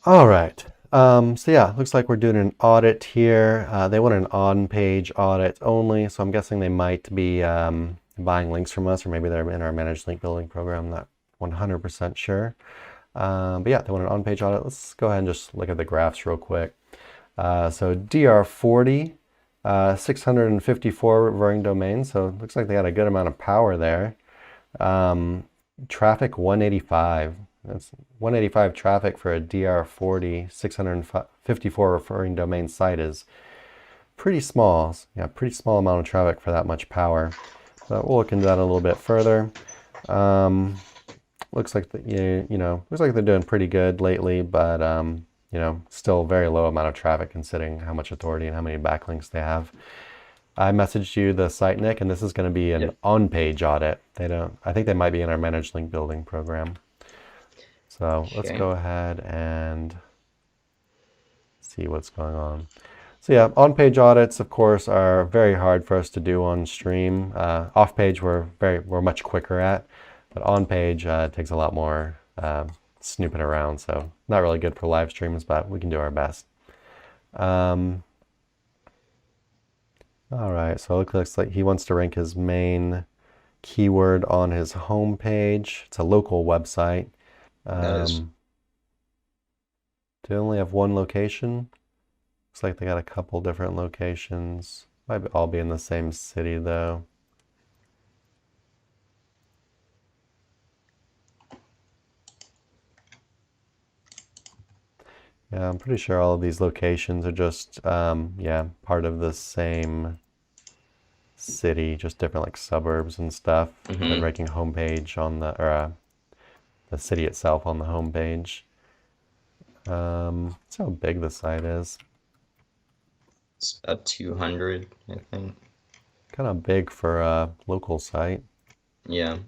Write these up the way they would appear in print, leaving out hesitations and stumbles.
All right. So yeah, looks like we're doing an audit here. They want an on-page audit only, so I'm guessing they might be buying links from us, or maybe they're in our managed link building program. I'm not 100% sure. But yeah, they want an on-page audit. Let's go ahead and just look at the graphs real quick. So DR40, 654 referring domains, so it looks like they got a good amount of power there. Traffic 185. That's 185 traffic for a DR40 654 referring domain site is pretty small. Yeah, pretty small amount of traffic for that much power. But we'll look into that a little bit further. Looks like looks like they're doing pretty good lately, but still very low amount of traffic considering how much authority and how many backlinks they have. I messaged you the site, Nick, and this is going to be an Yep. on-page audit. They don't. I think they might be in our managed link building program. So let's Okay. go ahead and see what's going on. So yeah, on-page audits, of course, are very hard for us to do on stream. Off-page, we're much quicker at, but on-page takes a lot more snooping around. So not really good for live streams, but we can do our best. All right, so it looks like he wants to rank his main keyword on his home page. It's a local website. That is. Do they only have one location? Looks like they got a couple different locations. Might all be in the same city though. Yeah, I'm pretty sure all of these locations are just, yeah, part of the same city, just different like suburbs and stuff. They're Mm-hmm. ranking homepage on the city itself on the homepage. That's how big the site is. It's about 200, I think. Kind of big for a local site. Yeah.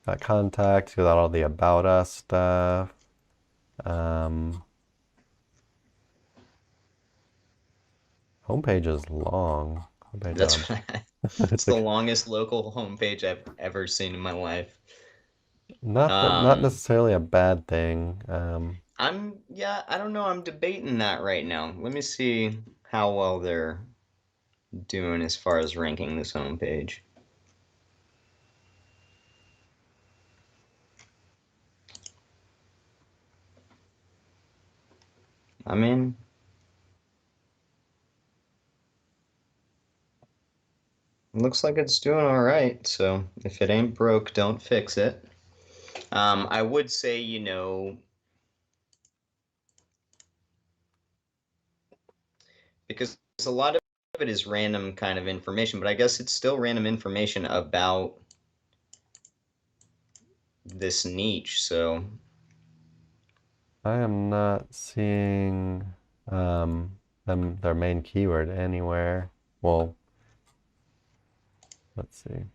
Got contact, got all the about us stuff. Um, Homepage is long. Homepage That's on. it's It's the like longest local homepage I've ever seen in my life. not Um, necessarily a bad thing. yeah, I don't know. I'm debating that right now. Let me see how well they're doing as far as ranking this homepage. I mean, looks like it's doing all right. So if it ain't broke, don't fix it. I would say, because a lot of it is random kind of information, but I guess it's still random information about this niche. So, I am not seeing their main keyword anywhere. Well, let's see.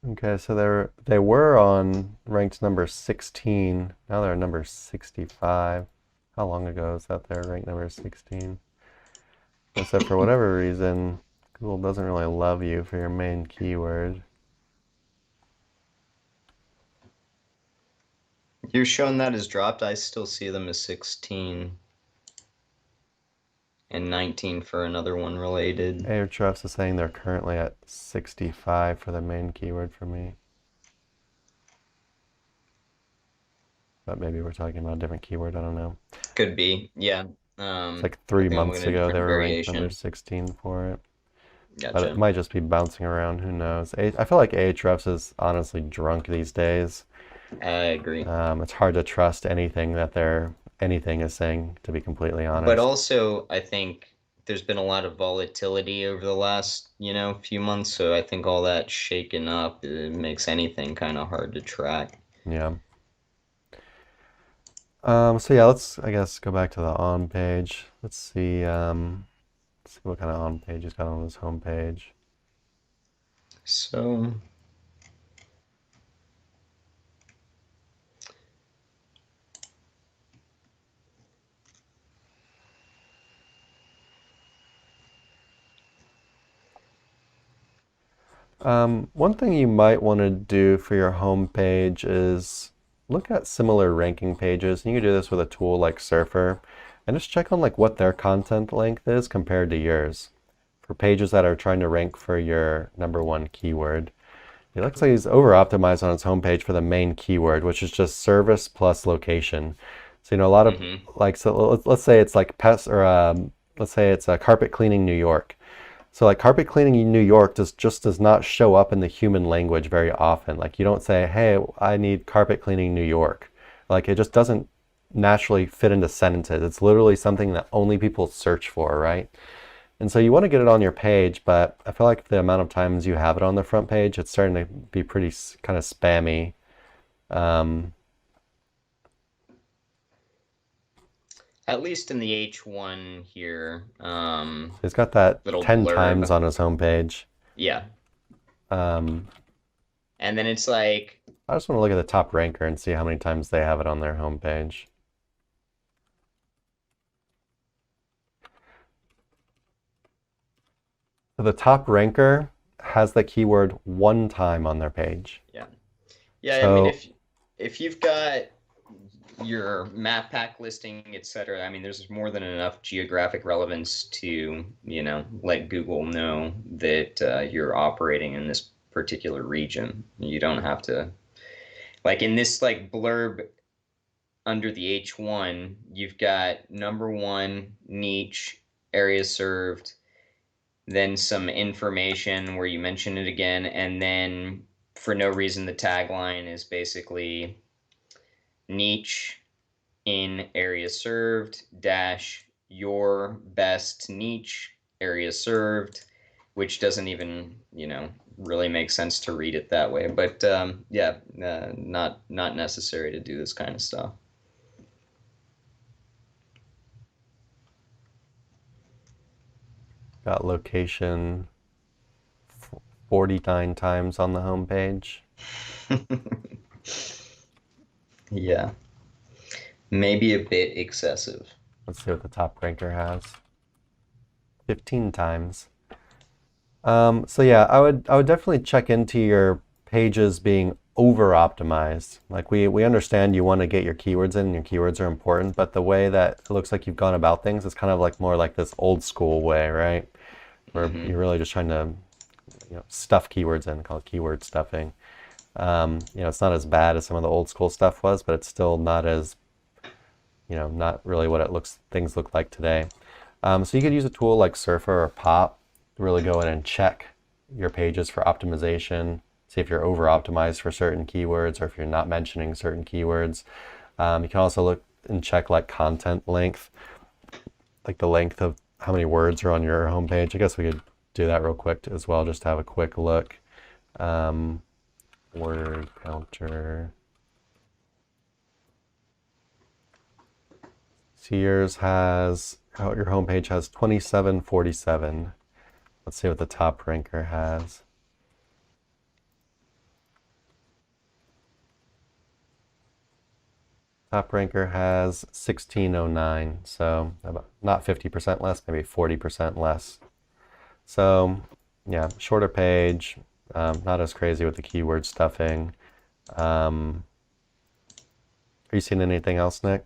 Okay, so they were on ranked number 16. Now they're number 65. How long ago is that they're ranked number 16? So for whatever reason, Google doesn't really love you for your main keyword. you're showing that as dropped. I still see them as 16 and 19 for another one related. Ahrefs is saying they're currently at 65 for the main keyword for me. But maybe we're talking about a different keyword, I don't know. Could be, yeah. It's like I three think I'm months looking at a ago they different were ranked number variation. 16 for it. But it Gotcha. might just be bouncing around, who knows. I feel like Ahrefs is honestly drunk these days. I agree. It's hard to trust anything that anything is saying, to be completely But honest. also, I think there's been a lot of volatility over the last, few months, so I think all that shaken up, it makes anything kind of hard to track. Yeah. So yeah, let's I guess go back to the on page. Let's see. Let's see what kind of on page he's got on his home page. So One thing you might want to do for your home page is look at similar ranking pages. And you can do this with a tool like Surfer and just check on like what their content length is compared to yours. For pages that are trying to rank for your #1 keyword. It looks like he's over optimized on his homepage for the main keyword, which is just service plus location. So, a lot of mhm. like, so let's say it's like pest or let's say it's carpet cleaning New York. So like carpet cleaning in New York just does not show up in the human language very often. Like you don't say, "Hey, I need carpet cleaning New York." Like it just doesn't naturally fit into sentences. It's literally something that only people search for, right? And so you want to get it on your page, but I feel like the amount of times you have it on the front page, it's starting to be pretty kind of spammy. Um, At least in the H1 here, he's got that little 10 times blurb. on his homepage. Yeah. Um, And then it's like, I just want to look at the top ranker and see how many times they have it on their homepage. So the top ranker has the keyword one time on their page. yeah. Yeah, I mean, So if you've got your map pack listing, etc., I mean, there's more than enough geographic relevance to, let Google know that you're operating in this particular region. You don't have to, like in this like blurb under the H1, you've got #1 niche, area served, then some information where you mention it again, and then for no reason the tagline is basically niche in area served dash your best niche area served, which doesn't even really make sense to read it that way. But yeah, not necessary to do this kind of stuff. got location 49 times on the homepage. Yeah, maybe a bit excessive. Let's see what the top ranker has. 15 times. So yeah, I would definitely check into your pages being over optimized. Like we understand you want to get your keywords in, and your keywords are important, but the way that it looks like you've gone about things is kind of like more like this old school way, right? Where Hmm. you're really just trying to stuff keywords in, call it keyword stuffing. It's not as bad as some of the old school stuff was, but it's still not as not really what things look like today. So you could use a tool like Surfer or Pop to really go in and check your pages for optimization, see if you're over optimized for certain keywords or if you're not mentioning certain keywords. You can also look and check like content length, like the length of how many words are on your homepage. I guess we could do that real quick as well, just to have a quick look. Um, Word counter. So your homepage has 2747. Let's see what the top ranker has. Top ranker has 1609, so about not 50% less, maybe 40% less. So yeah, shorter page, not as crazy with the keyword stuffing. Are you seeing anything else, Nick?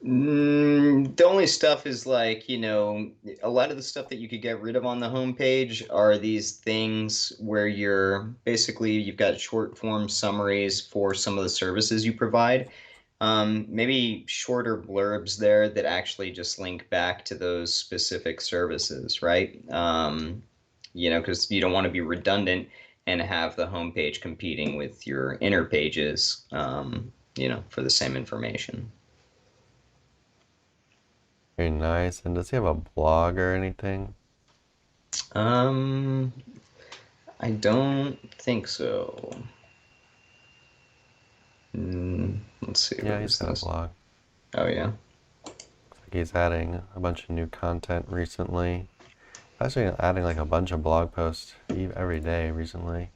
The only stuff is like, a lot of the stuff that you could get rid of on the homepage are these things where you've got short form summaries for some of the services you provide. Maybe shorter blurbs there that actually just link back to those specific services, right? Because you don't want to be redundant and have the homepage competing with your inner pages, for the same information. Very nice. And does he have a blog or anything? Um, I don't think so. Let's see, Yeah, what he's is got a this? blog. Oh yeah. he's adding a bunch of new content recently. Actually, adding like a bunch of blog posts every day recently.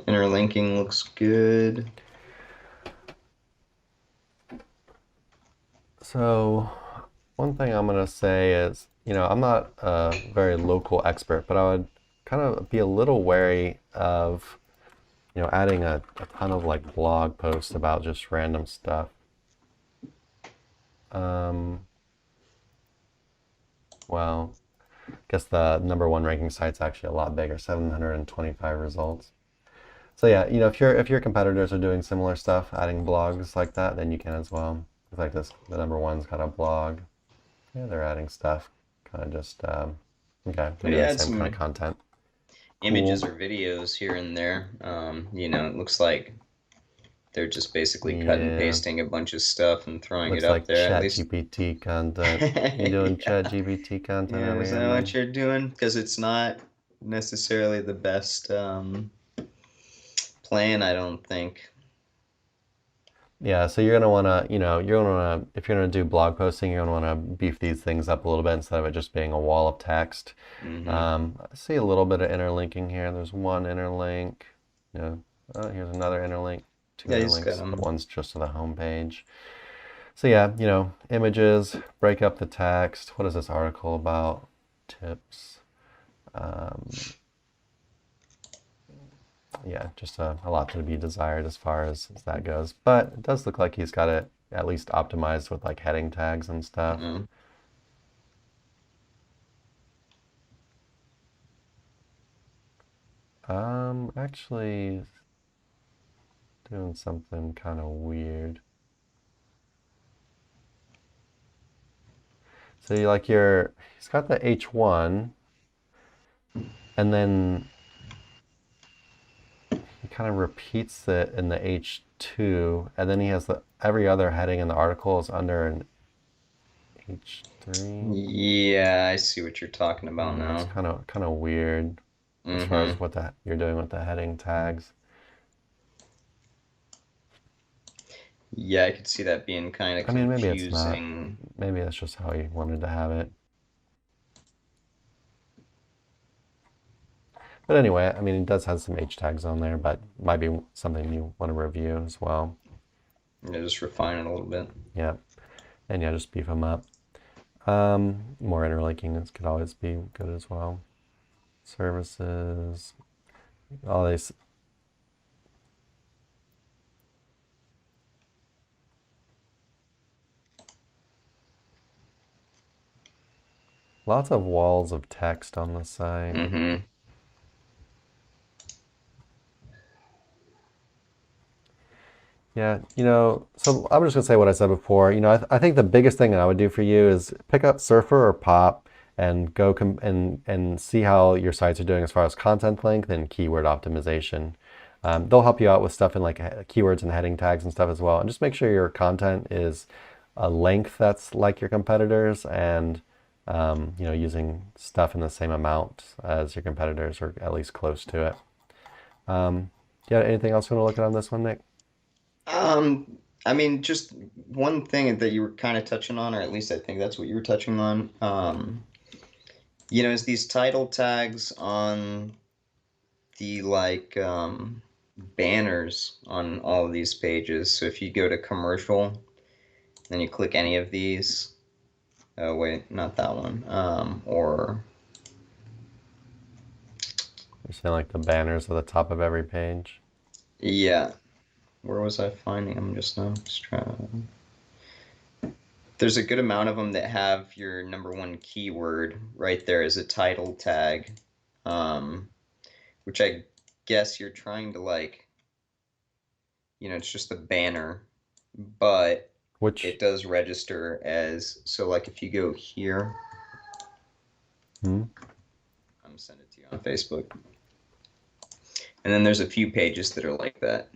Interlinking looks good. So, one thing I'm going to say is, I'm not a very local expert, but I would kind of be a little wary of, adding a ton of like blog posts about just random stuff. Well, I guess the number one ranking site's actually a lot bigger, 725 results. So yeah, if your competitors are doing similar stuff, adding blogs like that, then you can as well. It's like this, the number one's got a blog. Yeah, they're adding stuff, kind of just okay, they're Maybe doing the add same kind of some content. images Cool. or videos here and there. It looks like they're just basically cut and Yeah, pasting a bunch of stuff and throwing it looks up like there. At Chat least, GPT content. You doing Chat yeah, GPT content yeah. over Is here, that what man? you're doing? Because it's not necessarily the best plan, I don't think. Yeah, so you're gonna wanna, you're gonna wanna, if you're gonna do blog posting, you're gonna wanna beef these things up a little bit instead of it just being a wall of text. Mm-hmm. I see a little bit of interlinking here. There's one interlink. You know, here's another interlink, two Yeah, he's got interlinks, but them. one's just to the home page. So yeah, images, break up the text. What is this article about? Tips. Um, yeah, just a lot to be desired as far as that goes. But it does look like he's got it at least optimized with like heading tags and stuff. Mm-hmm. Actually doing something kind of weird. So he's got the H1 and then he kind of repeats it in the H2 and then he has every other heading in the article is under an H3. Yeah, I see what you're talking about Yeah, it's now. kind of weird as far Mm-hmm. as what you're doing with the heading tags. Yeah, I could see that being kind of I mean, maybe it's not. confusing. Maybe that's just how he wanted to have it. But anyway, I mean, it does have some H tags on there, but might be something you want to review as well. Just refine it a little bit. Yeah, and yeah, just beef them up. More interlinking could always be good as well. Services, all these. Lots of walls of text on the site. Mm-hmm. Yeah, so I'm just gonna say what I said before. I think the biggest thing that I would do for you is pick up Surfer or Pop and go and see how your sites are doing as far as content length and keyword optimization. They'll help you out with stuff in like keywords and heading tags and stuff as well. And just make sure your content is a length that's like your competitors and using stuff in the same amount as your competitors or at least close to it. Yeah, anything else you want to look at on this one, Nick? I mean, just one thing that you were kind of touching on, or at least I think that's what you were touching on. Is these title tags on the banners on all of these pages. So if you go to commercial, then you click any of these. Oh wait, not that one. Or You're saying like the banners at the top of every page. yeah, where was I finding them just now? Just trying. There's a good amount of them that have your number one keyword right there as a title tag, which I guess you're trying to it's just a banner, but Which, it does register as, so like if you go here, hmm? I'm sending it to you on Facebook, and then there's a few pages that are like that.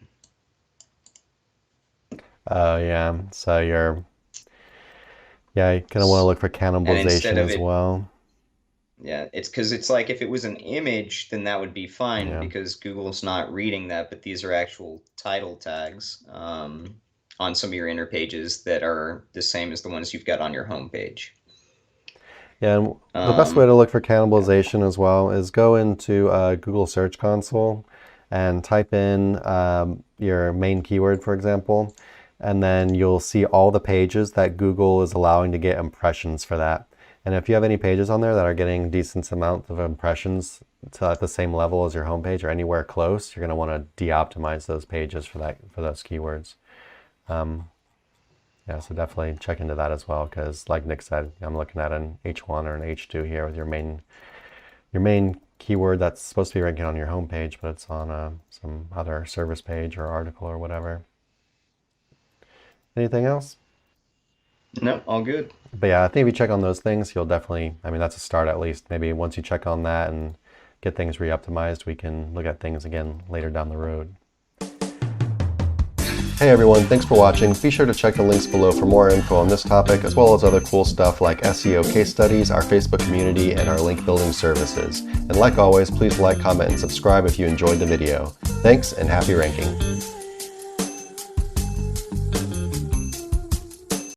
Oh yeah. So yeah, you kind of want to look for And cannibalization instead of as it, well. Yeah, it's because it's like if it was an image, then that would be fine Yeah. because Google's not reading that, but these are actual title tags on some of your inner pages that are the same as the ones you've got on your home page. Yeah, and the best way to look for Yeah. cannibalization as well is go into Google Search Console and type in your main keyword, for example, and then you'll see all the pages that Google is allowing to get impressions for that. And if you have any pages on there that are getting decent amounts of impressions to at the same level as your homepage or anywhere close, you're going to want to de-optimize those pages for those keywords. Yeah, so definitely check into that as well because, like Nick said, I'm looking at an H1 or an H2 here with your main keyword that's supposed to be ranking on your homepage, but it's on some other service page or article or whatever. Anything else? No, all good. But yeah, I think if you check on those things, you'll definitely, I mean, that's a start at least. Maybe once you check on that and get things re-optimized, we can look at things again later down the road. Hey everyone, thanks for watching. Be sure to check the links below for more info on this topic, as well as other cool stuff like SEO case studies, our Facebook community, and our link building services. And like always, please like, comment, and subscribe if you enjoyed the video. Thanks, and happy ranking.